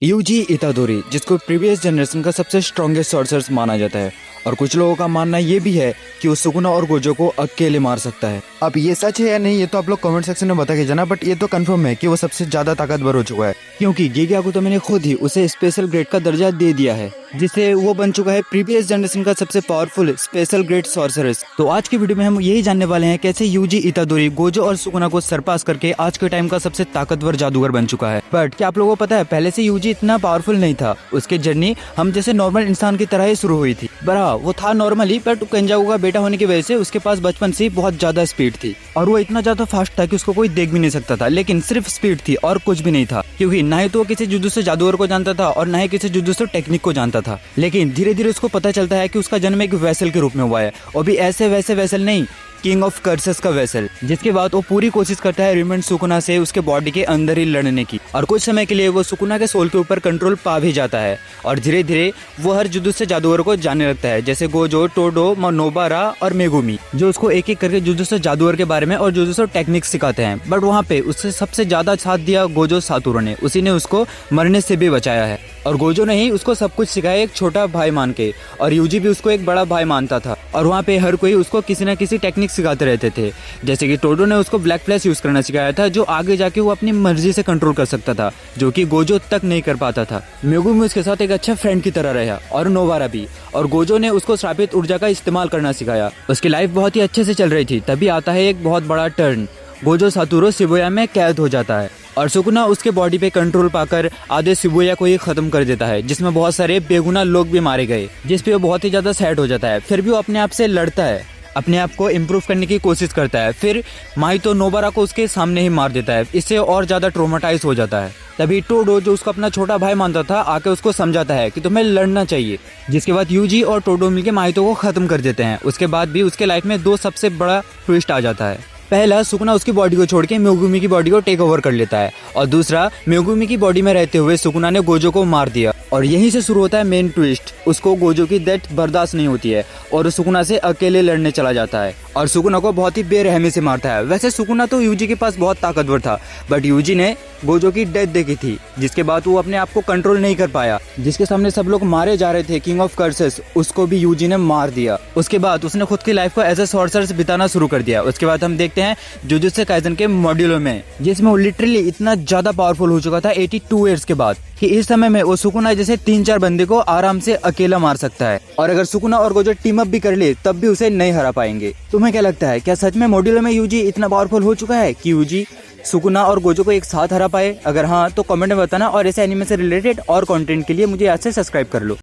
UG इतादोरी, जिसको previous generation का सबसे स्ट्रॉन्गेस्ट सॉर्सर्स माना जाता है, और कुछ लोगों का मानना ये भी है कि वो सुकुना और गोजो को अकेले मार सकता है। अब ये सच है या नहीं ये तो आप लोग कमेंट सेक्शन में बता के जाना, बट ये तो कंफर्म है कि वो सबसे ज्यादा ताकतवर हो चुका है, क्योंकि गेगयाकुतो मैंने खुद ही उसे स्पेशल ग्रेड का दर्जा दे दिया है, जिससे वो बन चुका है प्रीवियस जनरेशन का सबसे पावरफुल स्पेशल ग्रेड सॉर्सरस। तो आज की वीडियो में हम यही जानने वाले हैं कैसे यूजी इतादोरी गोजो और सुकुना को सरपास करके आज के टाइम का सबसे ताकतवर जादूगर बन चुका है। बट क्या आप लोगों को पता है पहले से यूजी इतना पावरफुल नहीं था, उसकी जर्नी हम जैसे नॉर्मल इंसान की तरह ही शुरू हुई थी। बड़ा वो था नॉर्मली, बट केंजाकू का बेटा होने की वजह से उसके पास बचपन से बहुत ज्यादा स्पीड थी, और वो इतना ज्यादा फास्ट था कि उसको कोई देख भी नहीं सकता था। लेकिन सिर्फ स्पीड थी और कुछ भी नहीं था, क्योंकि ना ही तो वो किसी जुजुत्सु जादूगर को जानता था और ना ही किसी जुजुत्सु टेक्निक को जानता था। लेकिन धीरे धीरे उसको पता चलता है कि उसका जन्म एक वेसल के रूप में हुआ है, और भी ऐसे वैसे वेसल नहीं, किंग ऑफ कर्सेस का वेसल। जिसके बाद वो पूरी कोशिश करता है रिमेंड सुकुना से उसके बॉडी के अंदर ही लड़ने की, और कुछ समय के लिए वो सुकुना के सोल के ऊपर कंट्रोल पा भी जाता है, और धीरे धीरे वो हर जुजुत्सु जादूगर को जानने लगता है, जैसे गोजो, टोडो, नोबारा और मेगुमी, जो उसको एक एक करके जुजुत्सु जादूगर के बारे में और जुजुत्सु टेक्निक सिखाते हैं। बट वहाँ पे उससे सबसे ज्यादा साथ दिया गोजो सातोरू ने, उसी ने उसको मरने से भी बचाया है। और गोजो ने ही उसको सब कुछ सिखाया एक छोटा भाई मान के, और यूजी भी उसको एक बड़ा भाई मानता था, और वहाँ पे हर कोई उसको किसी न किसी टेक्निक सिखाते रहते थे। जैसे कि टोडो ने उसको ब्लैक फ्लैश यूज करना सिखाया था, जो आगे जाके वो अपनी मर्जी से कंट्रोल कर सकता था, जो कि गोजो तक नहीं कर पाता था। मेगुमी उसके साथ एक अच्छा फ्रेंड की तरह रहा, और नोबारा भी, और गोजो ने उसको श्रापित ऊर्जा का इस्तेमाल करना सिखाया। उसकी लाइफ बहुत ही अच्छे से चल रही थी, तभी आता है एक बहुत बड़ा टर्न। गोजो सातोरू शिबुया में कैद हो जाता है, और सुकुना उसके बॉडी पे कंट्रोल पाकर आधे शिबुया को ही खत्म कर देता है, जिसमें बहुत सारे बेगुनाह लोग भी मारे गए, जिस पे वो बहुत ही ज्यादा सैड हो जाता है। फिर भी वो अपने आप से लड़ता है, अपने आप को इम्प्रूव करने की कोशिश करता है। फिर माइतो नोबारा को उसके सामने ही मार देता है, इससे और ज्यादा ट्रोमाटाइज हो जाता है। तभी टोडो, जो उसको अपना छोटा भाई मानता था, आके उसको समझाता है कि तुम्हें लड़ना चाहिए, जिसके बाद यूजी और टोडो मिलके माइतो को खत्म कर देते हैं। उसके बाद भी उसके लाइफ में दो सबसे बड़ा ट्विस्ट आ जाता है। पहला, सुकुना उसकी बॉडी को छोड़ के मेगुमी की बॉडी को टेक ओवर कर लेता है, और दूसरा, मेगुमी की बॉडी में रहते हुए सुकुना ने गोजो को मार दिया। और यहीं से शुरू होता है मेन ट्विस्ट। उसको गोजो की डेथ बर्दाश्त नहीं होती है, और सुकुना से अकेले लड़ने चला जाता है, और सुकुना को बहुत ही बेरहमी से मारता है। वैसे सुकुना तो यूजी के पास बहुत ताकतवर था, बट यूजी ने गोजो की डेथ देखी थी, जिसके बाद वो अपने आप को कंट्रोल नहीं कर पाया। जिसके सामने सब लोग मारे जा रहे थे, किंग ऑफ कर्सेस, उसको भी यूजी ने मार दिया। उसके बाद उसने खुद की लाइफ को एज ए सॉर्सरर बिताना शुरू कर दिया। उसके बाद हम देखते हैं जुजुत्सु काइसेन के मॉड्यूलों में, जिसमें वो लिटरली इतना ज्यादा पावरफुल हो चुका था 82 ईयर्स के बाद, कि इस समय में वो सुकुना जैसे 3-4 बंदे को आराम से अकेला मार सकता है। और अगर सुकुना और गोजो टीम अप भी कर ले, तब भी उसे नहीं हरा पाएंगे। तुम्हें क्या लगता है, क्या सच में मॉड्यूलो में यूजी इतना पावरफुल हो चुका है कि यूजी सुकुना और गोजो को एक साथ हरा पाए? अगर हाँ, तो कमेंट में बताना, और ऐसे एनिमे से रिलेटेड और कंटेंट के लिए मुझे आज से सब्सक्राइब कर लो।